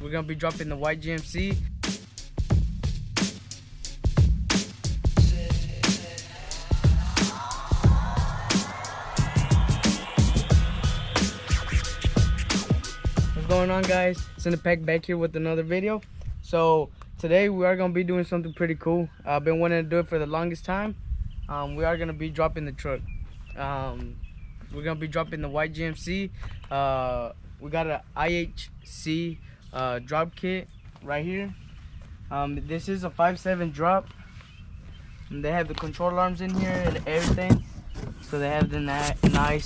We're gonna be dropping the white GMC. What's going on, guys? It's in the pack back here with another video. So today we are gonna be doing something pretty cool. I've been wanting to do it for the longest time. We are gonna be dropping the truck. We're gonna be dropping the white GMC. We got an IHC drop kit right here. This is a 5.7 drop, and they have the control arms in here and everything. So they have the nice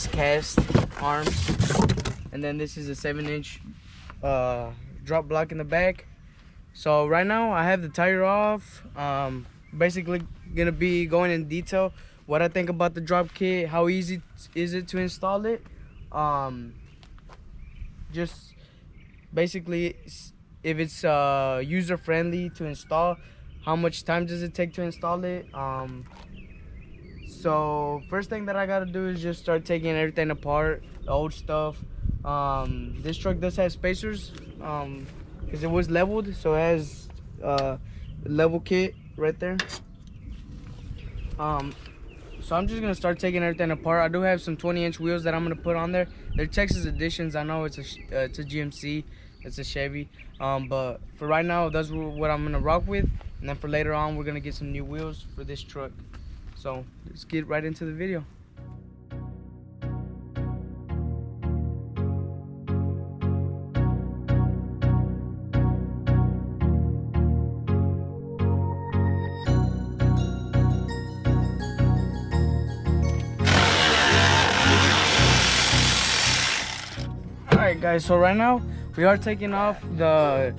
cast arms, and then this is a 7-inch drop block in the back. So right now I have the tire off. Basically gonna be going in detail what I think about the drop kit, how easy is it to install it, just basically if it's user friendly to install, how much time does it take to install it. So first thing that I gotta do is just start taking everything apart, the old stuff. This truck does have spacers because it was leveled, so it has level kit right there. So I'm just gonna start taking everything apart. I do have some 20-inch wheels that I'm gonna put on there. They're Texas editions. I know it's a GMC, it's a Chevy, but for right now that's what I'm gonna rock with, and then for later on we're gonna get some new wheels for this truck. So let's get right into the video. Alright guys, so right now we are taking off the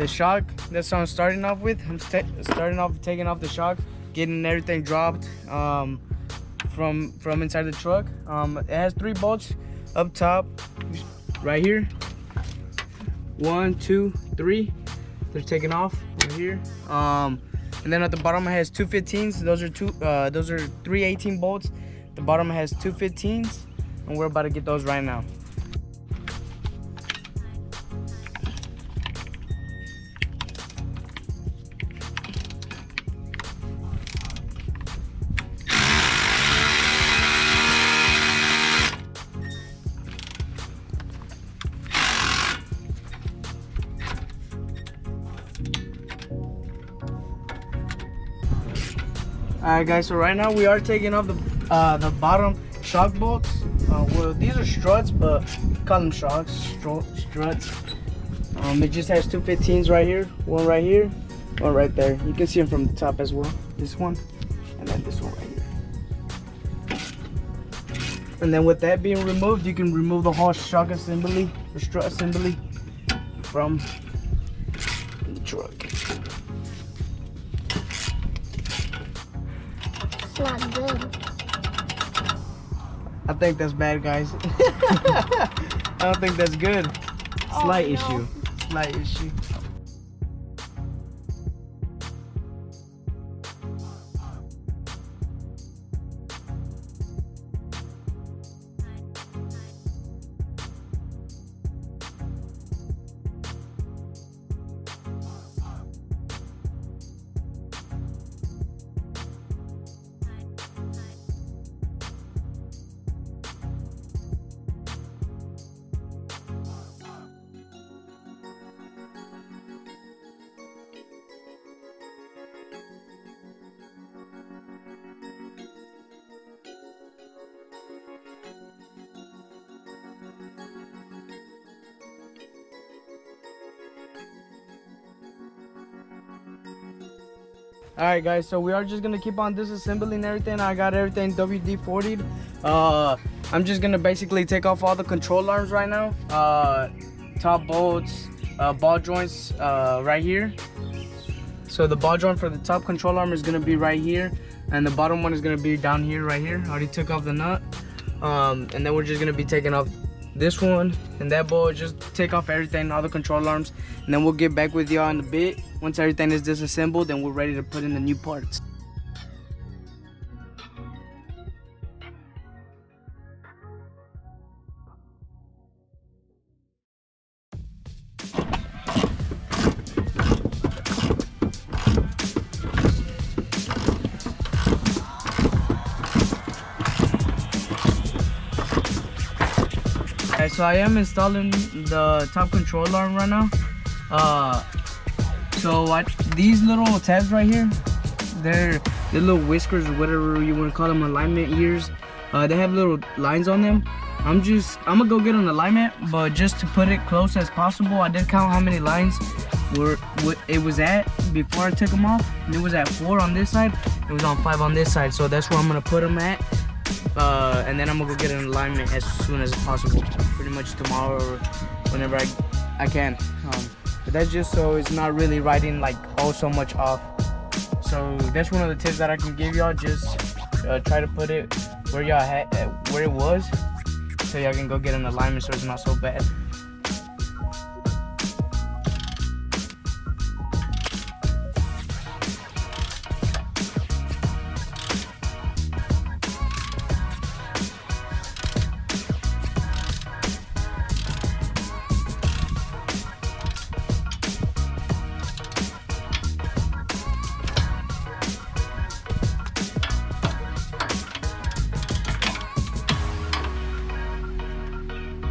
shock. That's what I'm starting off with. I'm starting off taking off the shock, getting everything dropped from inside the truck. It has 3 bolts up top right here. 1, 2, 3. They're taken off right here. And then at the bottom it has 2 15s. Those are 3 18 bolts. At the bottom it has 2 15s, and we're about to get those right now. Alright guys, so right now we are taking off the bottom shock bolts. Well, these are struts, but call them shocks, struts. It just has 2 15s right here, one right here, one right there. You can see them from the top as well. This one, and then this one right here. And then with that being removed, you can remove the whole shock assembly, the strut assembly from the truck. Not good. I think that's bad, guys. I don't think that's good. Slight issue. Slight issue. Alright guys, so we are just gonna keep on disassembling everything. I got everything WD-40'd. I'm just gonna basically take off all the control arms right now. Top bolts, ball joints right here. So the ball joint for the top control arm is gonna be right here, and the bottom one is gonna be down here, right here. I already took off the nut. And then we're just gonna be taking off this one and that bolt. Just take off everything, all the control arms, and then we'll get back with y'all in a bit once everything is disassembled and we're ready to put in the new parts. Alright, so I am installing the top control arm right now. These little tabs right here, they're the little whiskers or whatever you want to call them, alignment ears. They have little lines on them. I'm gonna go get an alignment, but just to put it close as possible, I did count how many lines it was at before I took them off, and it was at 4 on this side, it was on 5 on this side, so that's where I'm gonna put them at. And then I'm gonna go get an alignment as soon as possible, pretty much tomorrow or whenever I can. But that's just so it's not really riding like so much off. So that's one of the tips that I can give y'all. Just try to put it where y'all had where it was, so y'all can go get an alignment so it's not so bad.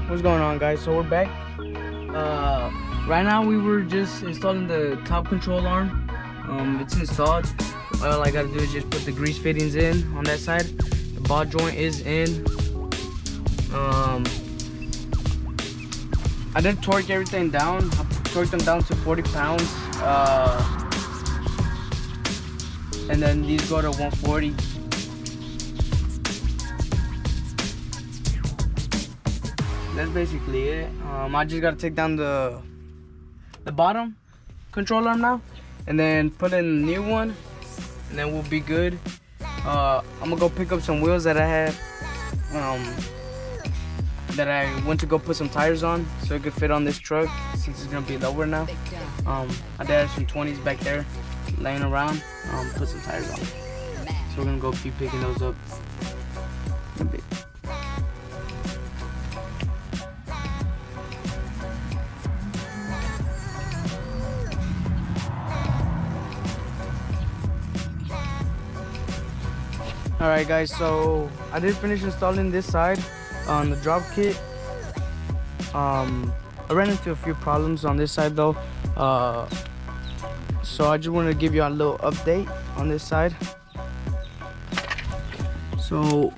What's going on, guys? So we're back. Right now we were just installing the top control arm. It's installed. All I gotta do is just put the grease fittings in on that side. The ball joint is in. I did torque everything down. I torqued them down to 40 pounds. And then these go to 140. That's basically it. I just gotta take down the bottom control arm now, and then put in a new one, and then we'll be good. I'm gonna go pick up some wheels that I have, that I went to go put some tires on, so it could fit on this truck since it's gonna be lower now. I did have some 20s back there laying around. Put some tires on, so we're gonna go keep picking those up in a bit. Alright guys, so I did finish installing this side on the drop kit. I ran into a few problems on this side though, so I just wanted to give you a little update on this side. So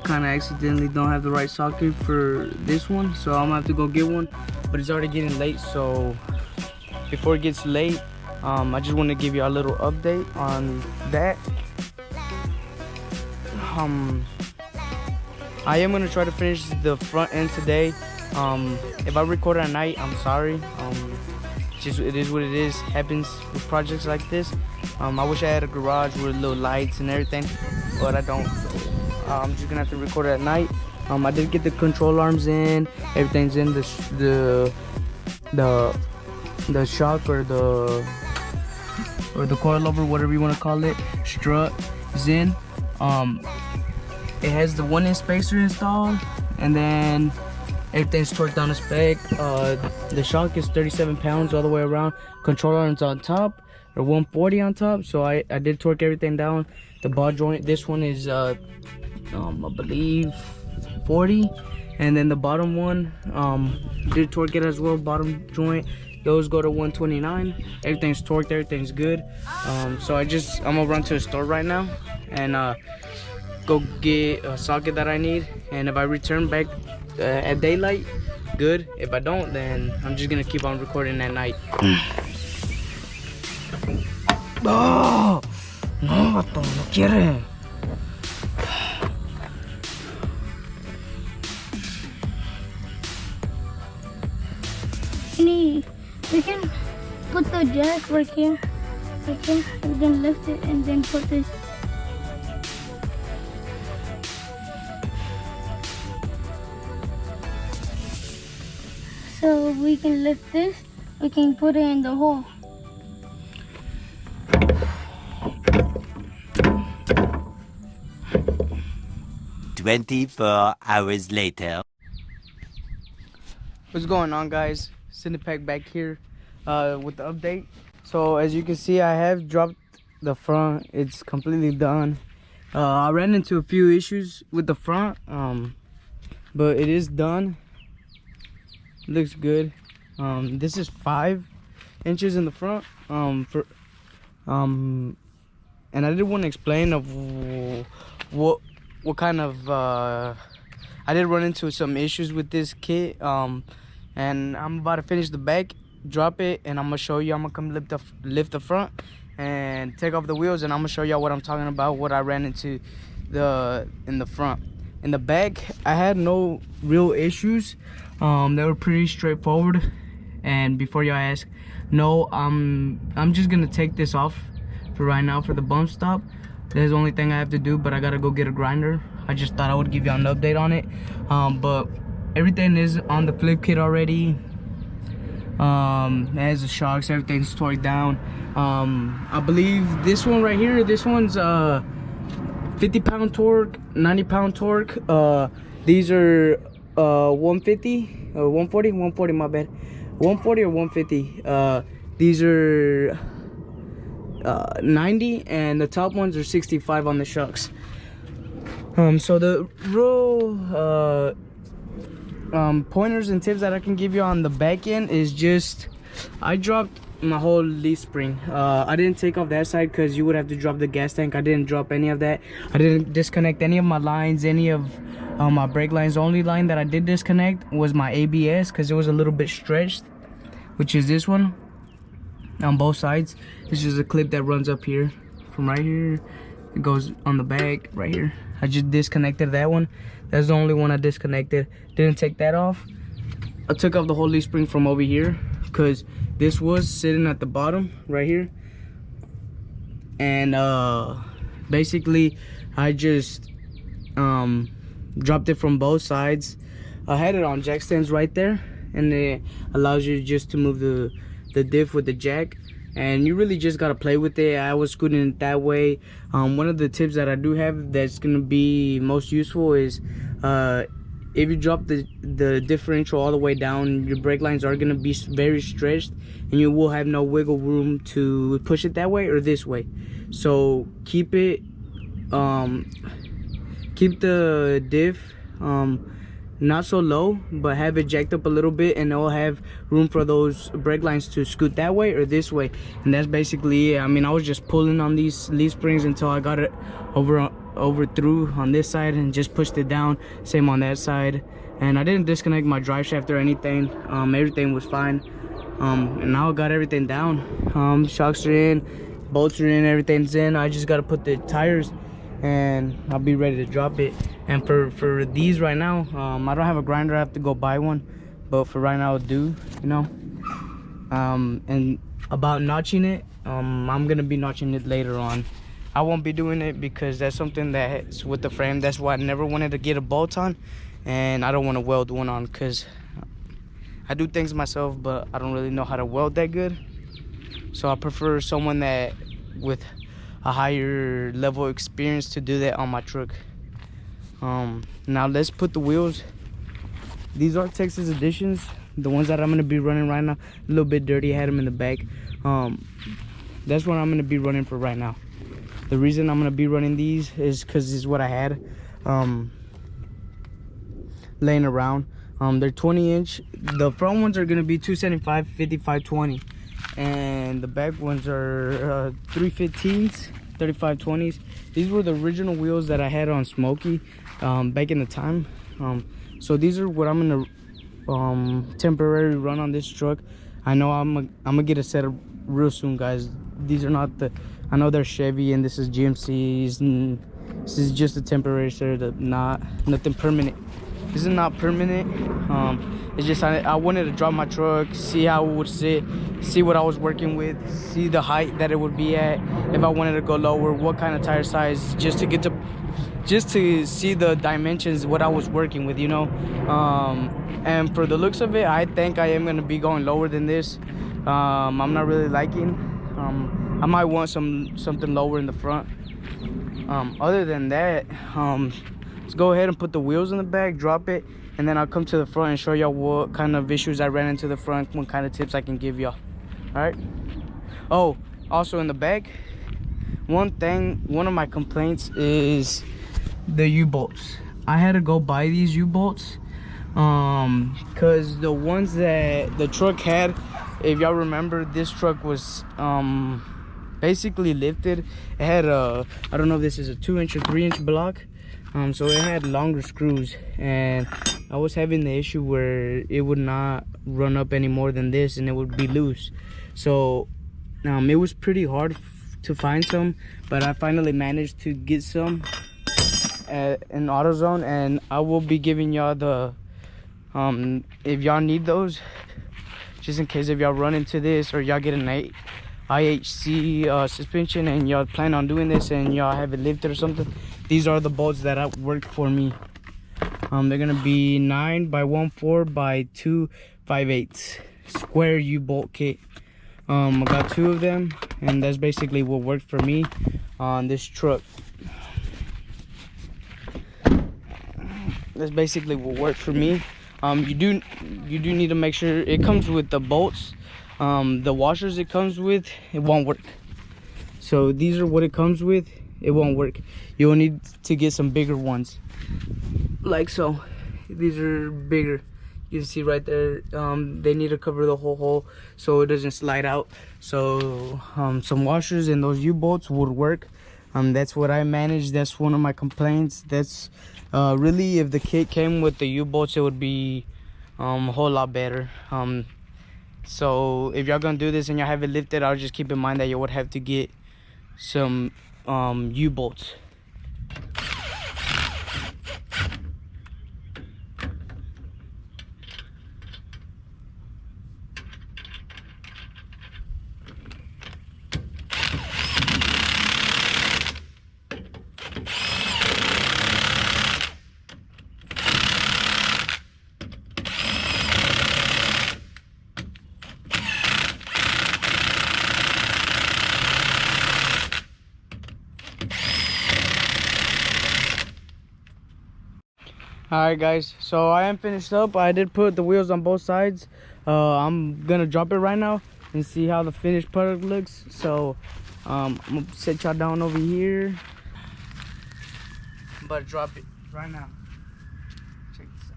kind of accidentally don't have the right socket for this one, so I'm gonna have to go get one, but it's already getting late, so before it gets late, I just want to give you a little update on that. I am gonna try to finish the front end today. If I record at night, I'm sorry. Just it is what it is. Happens with projects like this. I wish I had a garage with little lights and everything, but I don't. I'm just gonna have to record at night. I did get the control arms in. Everything's in. The shock or the coilover, whatever you want to call it, strut is in. It has the 1-inch spacer installed, and then everything's torqued down to spec. The shock is 37 pounds all the way around. Control arms on top, or 140 on top. So I did torque everything down. The ball joint, this one is I believe 40, and then the bottom one did torque it as well. Bottom joint, those go to 129. Everything's torqued, everything's good. So I'm gonna run to the store right now and go get a socket that I need, and if I return back at daylight, good. If I don't, then I'm just gonna keep on recording at night. Oh, no, no quiere. We can put the jack right here, and then lift it, and then put this. So we can lift this, we can put it in the hole. "24 hours later." What's going on, guys? Cinepack back here with the update. So as you can see, I have dropped the front. It's completely done. I ran into a few issues with the front, but it is done. looks good. This is 5 inches in the front. And I did want to explain of what kind of I did run into some issues with this kit. And I'm about to finish the back, drop it, and I'm gonna show you. I'm gonna come lift the front and take off the wheels, and I'm gonna show y'all what I'm talking about, what I ran into in the front. In the back, I had no real issues. They were pretty straightforward. And before y'all ask, no, I'm just gonna take this off for right now for the bump stop. That's the only thing I have to do, but I gotta go get a grinder. I just thought I would give you an update on it. But everything is on the flip kit already. It has the shocks, everything's torqued down. I believe this one right here, this one's 50 pound torque, 90 pound torque. These are 150 or 140, my bad, 140 or 150. These are 90, and the top ones are 65 on the shocks. So the real pointers and tips that I can give you on the back end is just, I dropped my whole leaf spring. I didn't take off that side because you would have to drop the gas tank. I didn't drop any of that. I didn't disconnect any of my lines, any of my brake lines. The only line that I did disconnect was my ABS because it was a little bit stretched, which is this one on both sides. This is a clip that runs up here from right here. It goes on the back right here. I just disconnected that one. That's the only one I disconnected. Didn't take that off. I took off the whole leaf spring from over here because this was sitting at the bottom right here. And basically I just dropped it from both sides. I had it on jack stands right there, and it allows you just to move the diff with the jack, and you really just gotta play with it. I was scooting it that way. One of the tips that I do have that's gonna be most useful is if you drop the differential all the way down, your brake lines are gonna be very stretched, and you will have no wiggle room to push it that way or this way. So keep it keep the diff not so low, but have it jacked up a little bit, and it'll have room for those brake lines to scoot that way or this way. And that's basically it. I mean, I was just pulling on these leaf springs until I got it over through on this side and just pushed it down. Same on that side. And I didn't disconnect my drive shaft or anything. Everything was fine. And now I got everything down. Shocks are in, bolts are in, everything's in. I just gotta put the tires and I'll be ready to drop it. And for these right now, I don't have a grinder. I have to go buy one, but for right now I'll do, you know. And about notching it, I'm gonna be notching it later on. I won't be doing it because that's something that's with the frame. That's why I never wanted to get a bolt on, and I don't want to weld one on because I do things myself, but I don't really know how to weld that good. So I prefer someone that with a higher level experience to do that on my truck. Now let's put the wheels. These are Texas editions, the ones that I'm gonna be running right now. A little bit dirty, I had them in the back. That's what I'm gonna be running for right now. The reason I'm gonna be running these is because this is what I had laying around. They're 20-inch. The front ones are gonna be 275, 55, 20, and the back ones are 315s, 35, 20s. These were the original wheels that I had on Smokey back in the time. So these are what I'm gonna temporarily run on this truck. I know I'm gonna get a set of real soon, guys. These are not I know they're Chevy and this is GMC's, and this is just a temporary set, nothing permanent. This is not permanent. It's just I wanted to drop my truck, see how it would sit, see what I was working with, see the height that it would be at, if I wanted to go lower, what kind of tire size, just to see the dimensions, what I was working with, you know. And for the looks of it, I think I am gonna be going lower than this. I'm not really liking. I might want something lower in the front. Other than that, let's go ahead and put the wheels in the back, drop it, and then I'll come to the front and show y'all what kind of issues I ran into the front, what kind of tips I can give y'all. All right. Oh, also in the back, one of my complaints is the U-bolts. I had to go buy these U-bolts Because the ones that the truck had, if y'all remember, this truck was basically lifted. It had a, I don't know if this is a 2-inch or 3-inch block, so it had longer screws, and I was having the issue where it would not run up any more than this and it would be loose. So it was pretty hard to find some, but I finally managed to get some in AutoZone, and I will be giving y'all the if y'all need those, just in case if y'all run into this or y'all get an IHC suspension and y'all plan on doing this and y'all have it lifted or something. These are the bolts that have worked for me. They're gonna be 9x1/4 by 2 5/8 square U-bolt kit. I got 2 of them, and that's basically what worked for me on this truck. That's basically what worked for me. You do need to make sure it comes with the bolts. The washers it comes with, it won't work. So these are what it comes with. It won't work. You'll need to get some bigger ones, like so. These are bigger. You can see right there. They need to cover the whole hole so it doesn't slide out. So some washers and those U-bolts would work. That's what I managed. That's one of my complaints. That's really, if the kit came with the U-bolts, it would be a whole lot better. So if y'all gonna do this and y'all have it lifted, I'll just keep in mind that you would have to get some U-bolts. Alright guys, so I am finished up. I did put the wheels on both sides. I'm gonna drop it right now and see how the finished product looks. So I'm gonna set y'all down over here, but drop it right now. Check this out.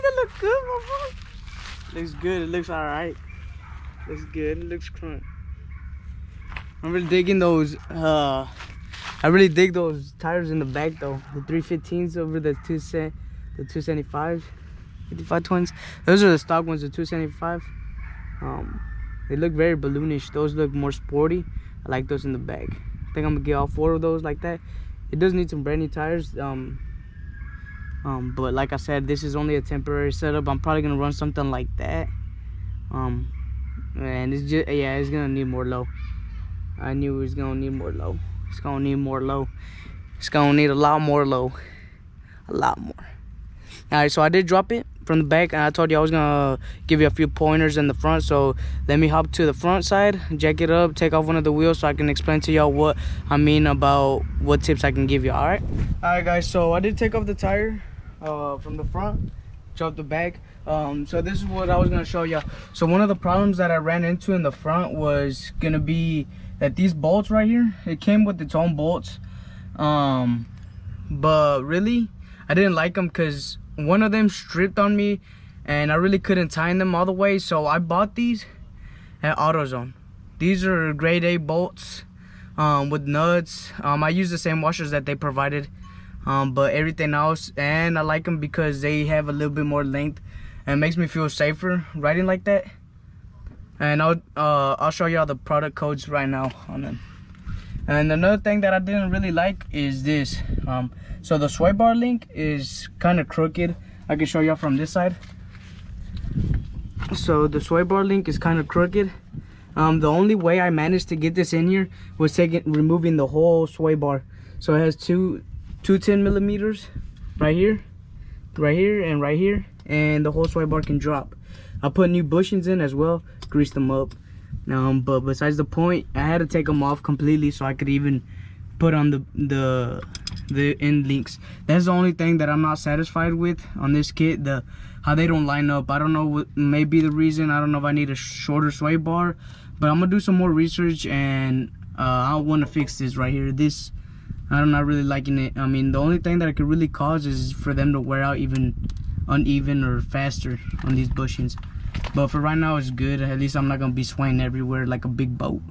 That look good, my boy. Looks good. It looks alright. Looks good. It looks crunk. I'm really digging those. I really dig those tires in the back though. The 315s over the 275s, 55 twins. Those are the stock ones. The 275. They look very balloonish. Those look more sporty. I like those in the back. I think I'm gonna get all 4 of those like that. It does need some brand new tires. But like I said, this is only a temporary setup. I'm probably gonna run something like that. And it's just, yeah, it's gonna need more low. I knew it was gonna need more low. It's gonna need more low. It's gonna need a lot more low. A lot more. Alright, so I did drop it from the back, and I told you I was gonna give you a few pointers in the front. So let me hop to the front side, jack it up, take off one of the wheels so I can explain to y'all what I mean about what tips I can give you. Alright guys, so I did take off the tire from the front, drop the back. So this is what I was gonna show you. So one of the problems that I ran into in the front was gonna be that these bolts right here, it came with its own bolts, but really I didn't like them because one of them stripped on me and I really couldn't tighten them all the way. So I bought these at AutoZone. These are grade A bolts with nuts. I use the same washers that they provided, but everything else, and I like them because they have a little bit more length and it makes me feel safer riding like that. And I'll show y'all the product codes right now on them. And another thing that I didn't really like is this. So the sway bar link is kind of crooked. I can show y'all from this side. So the sway bar link is kind of crooked. The only way I managed to get this in here was removing the whole sway bar. So it has two 10 millimeters right here, and right here, and the whole sway bar can drop. I put new bushings in as well, greased them up. But besides the point, I had to take them off completely so I could even put on the end links. That's the only thing that I'm not satisfied with on this kit, how they don't line up. I don't know what may be the reason. I don't know if I need a shorter sway bar, but I'm gonna do some more research, and I want to fix this right here. This, I'm not really liking it. I mean, the only thing that it could really cause is for them to wear out even uneven or faster on these bushings. But for right now, it's good. At least I'm not gonna be swaying everywhere like a big boat.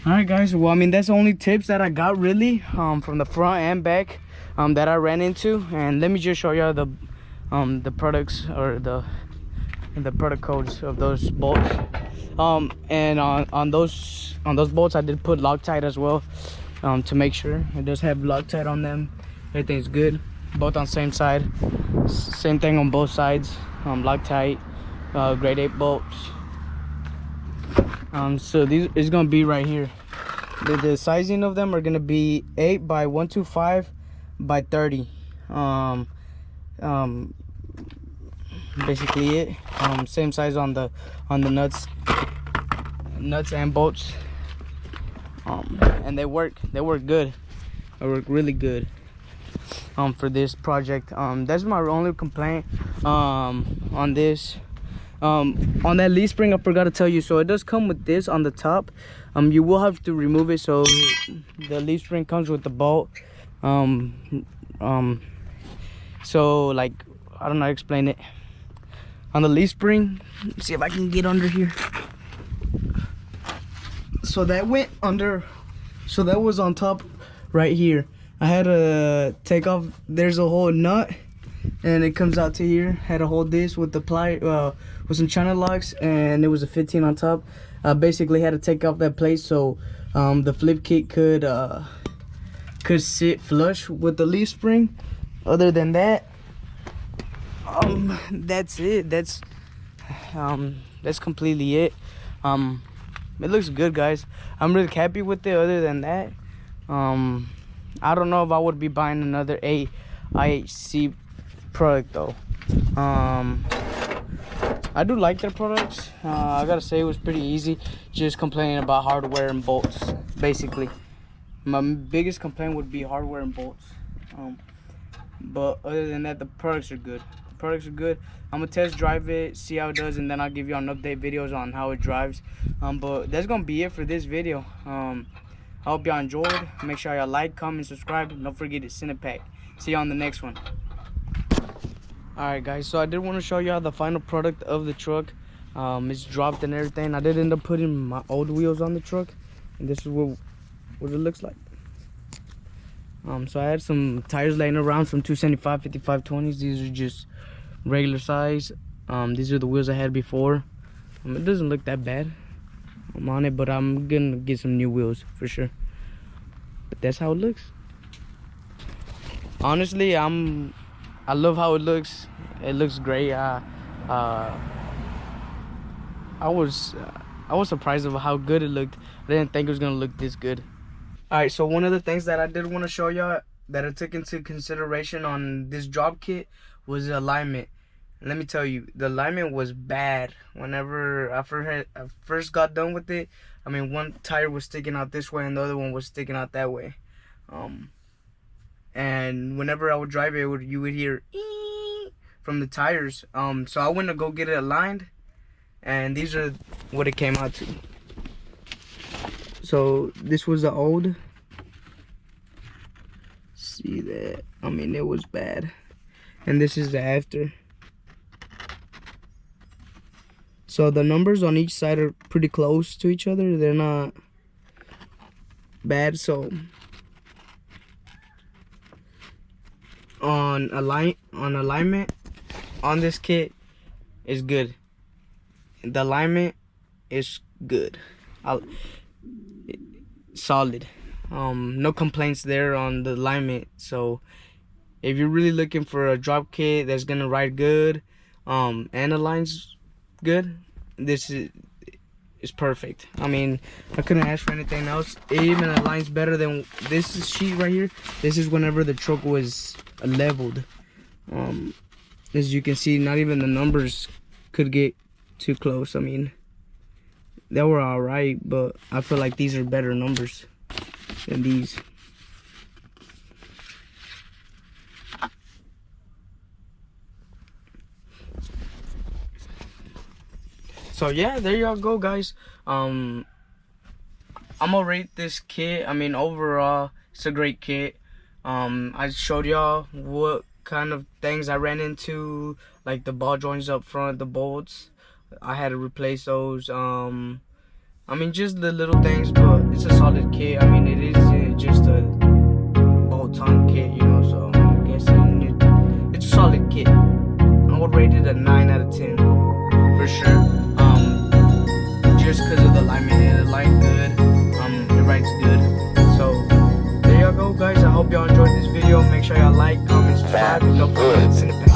All right, guys. Well, I mean, that's the only tips that I got really from the front and back that I ran into. And let me just show y'all the products, or the product codes of those bolts. And on those bolts, I did put Loctite as well, to make sure. It does have Loctite on them. Everything's good. Both on same side. Same thing on both sides. Loctite, grade 8 bolts. So these is gonna be right here. The sizing of them are gonna be 8 by 125 by 30. Basically it. Same size on the nuts and bolts. And they work good. They work really good for this project. That's my only complaint on this. On that leaf spring, I forgot to tell you, so it does come with this on the top. You will have to remove it. So the leaf spring comes with the bolt. So like, I don't know how to explain it. On the leaf spring, let's see if I can get under here. So that went under, so that was on top right here. I had to take off, there's a whole nut, and it comes out to here. Had to hold this with the ply, with some China locks, and it was a 15 on top. I basically had to take off that plate so the flip kit could sit flush with the leaf spring. Other than that, that's it. That's completely it. It looks good, guys. I'm really happy with it. Other than that, I don't know if I would be buying another IHC product though. I do like their products. I gotta say, it was pretty easy. Just complaining about hardware and bolts, basically. My biggest complaint would be hardware and bolts. But other than that, the products are good. The products are good. I'm gonna test drive it, see how it does, and then I'll give you an update videos on how it drives. But that's gonna be it for this video. I hope y'all enjoyed. Make sure y'all like, comment, subscribe, and don't forget to send a pack. See you on the next one. Alright, guys, so I did want to show y'all the final product of the truck. It's dropped and everything. I did end up putting my old wheels on the truck, and this is what it looks like. So I had some tires laying around, some 275 5520s. These are just regular size. These are the wheels I had before. It doesn't look that bad. I'm on it, but I'm gonna get some new wheels for sure. But that's how it looks. Honestly, I love how it looks. It looks great. I was surprised of how good it looked. I didn't think it was gonna look this good. Alright, so one of the things that I did want to show y'all that I took into consideration on this drop kit was the alignment. And let me tell you, the alignment was bad. Whenever I first got done with it, I mean, one tire was sticking out this way and the other one was sticking out that way. And whenever I would drive it, you would hear ee from the tires. So I went to go get it aligned, and these are what it came out to. So this was the old. See that? I mean, it was bad. And this is the after. So the numbers on each side are pretty close to each other. They're not bad. So on alignment on this kit is good. The alignment is good. solid. No complaints there on the alignment. So if you're really looking for a drop kit that's gonna ride good, and aligns good, this is perfect. I mean, I couldn't ask for anything else. It even aligns better than this sheet right here. This is whenever the truck was leveled. As you can see, not even the numbers could get too close. I mean, they were all right, but I feel like these are better numbers than these. So yeah, there y'all go, guys. I'm gonna rate this kit. I mean, overall, it's a great kit. I showed y'all what kind of things I ran into, like the ball joints up front, the bolts. I had to replace those. I mean, just the little things, but it's a solid kit. I mean, it isn't just a bolt-on kit, you know. So I'm guessing it's a solid kit. I would rate it a 9 out of 10 for sure. Just because of the alignment, it aligned good. It rides good. So there y'all go, guys. I hope y'all enjoyed this video. Make sure y'all like, comment, subscribe, and don't forget to